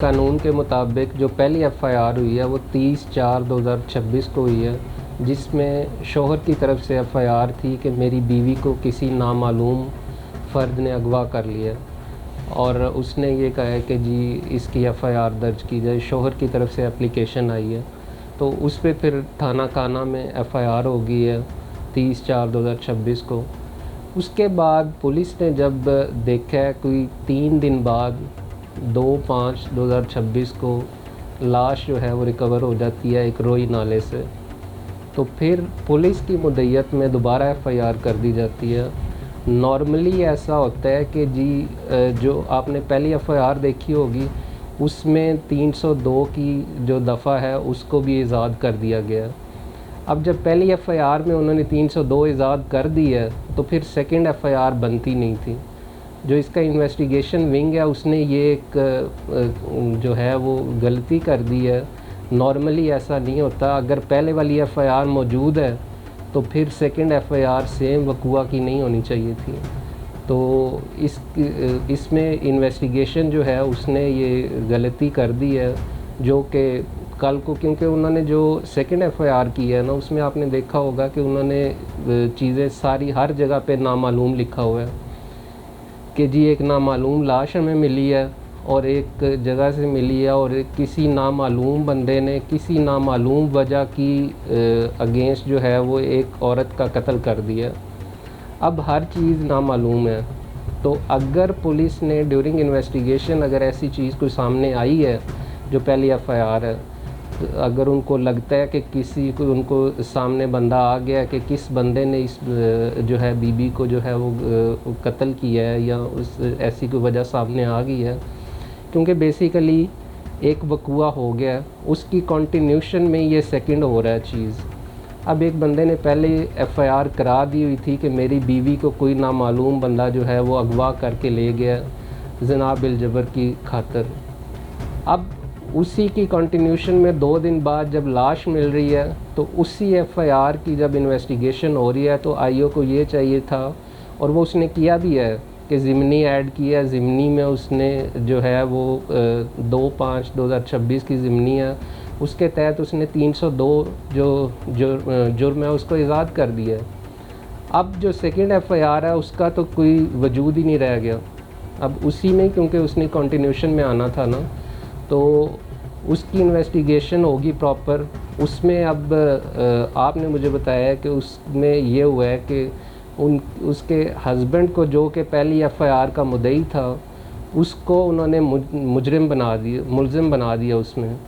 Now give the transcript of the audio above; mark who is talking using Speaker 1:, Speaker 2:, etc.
Speaker 1: कानून के मुताबिक जो पहली एफआईआर हुई है वो 30/4/2026 को हुई है, जिसमें शौहर की तरफ से एफआईआर थी कि मेरी बीवी को किसी नामालूम फ़र्द ने अगवा कर लिया और उसने ये कहा है कि जी इसकी एफआईआर दर्ज की जाए। शौहर की तरफ से एप्लीकेशन आई है तो उस पर फिर थाना काना में एफआईआर हो गई है 30/4/2026 को। उसके बाद पुलिस ने जब देखा है कोई 3 दिन बाद 2/5/2026 को लाश जो है वो रिकवर हो जाती है एक रोई नाले से, तो फिर पुलिस की मुद्दत में दोबारा एफआईआर कर दी जाती है। नॉर्मली ऐसा होता है कि जी जो आपने पहली एफआईआर देखी होगी उसमें 302 की जो दफ़ा है उसको भी इजाद कर दिया गया। अब जब पहली एफआईआर में उन्होंने 302 इजाद कर दी है तो फिर सेकंड एफआईआर बनती नहीं थी। जो इसका इन्वेस्टिगेशन विंग है उसने ये एक जो है वो गलती कर दी है। नॉर्मली ऐसा नहीं होता, अगर पहले वाली एफआईआर मौजूद है तो फिर सेकंड एफआईआर सेम वक़ुआ की नहीं होनी चाहिए थी। तो इसमें इन्वेस्टिगेशन जो है उसने ये गलती कर दी है, जो कि कल को, क्योंकि उन्होंने जो सेकंड एफआईआर की है ना उसमें आपने देखा होगा कि उन्होंने चीज़ें सारी हर जगह पे नामालूम लिखा हुआ है कि जी एक नामालूम लाश हमें मिली है और एक जगह से मिली है और किसी नामालूम बंदे ने किसी नामालूम वजह की अगेंस्ट जो है वो एक औरत का कत्ल कर दिया। अब हर चीज़ नामालूम है, तो अगर पुलिस ने ड्यूरिंग इन्वेस्टिगेशन अगर ऐसी चीज़ कोई सामने आई है जो पहली एफआईआर है, तो अगर उनको लगता है कि किसी को उनको सामने बंदा आ गया कि किस बंदे ने इस जो है बीबी को जो है वो कत्ल किया है या उस ऐसी कोई वजह सामने आ गई है, क्योंकि बेसिकली एक वक़ुआ हो गया उसकी कंटिन्यूशन में ये सेकंड हो रहा है चीज़। अब एक बंदे ने पहले एफआईआर करा दी हुई थी कि मेरी बीवी को कोई नामालूम बंदा जो है वो अगवा करके ले गया ज़िना बिल जबर की खातिर। अब उसी की कंटिन्यूशन में 2 दिन बाद जब लाश मिल रही है तो उसी एफआईआर की जब इन्वेस्टिगेशन हो रही है तो आईओ को ये चाहिए था, और वो उसने किया भी है कि ज़िमनी ऐड किया। ज़िमनी में उसने जो है वो 2/5/2026 की ज़िमनी है, उसके तहत उसने 302 जो जुर्म है उसको इजाद कर दिया है। अब जो सेकंड एफआईआर है उसका तो कोई वजूद ही नहीं रह गया। अब उसी में क्योंकि उसने कंटिन्यूशन में आना था ना, तो उसकी इन्वेस्टिगेशन होगी प्रॉपर। उसमें अब आपने मुझे बताया कि उसमें ये हुआ है कि उसके हस्बैंड को, जो कि पहली एफआईआर का मुद्दई था, उसको उन्होंने मुलज़िम बना दिया उसमें।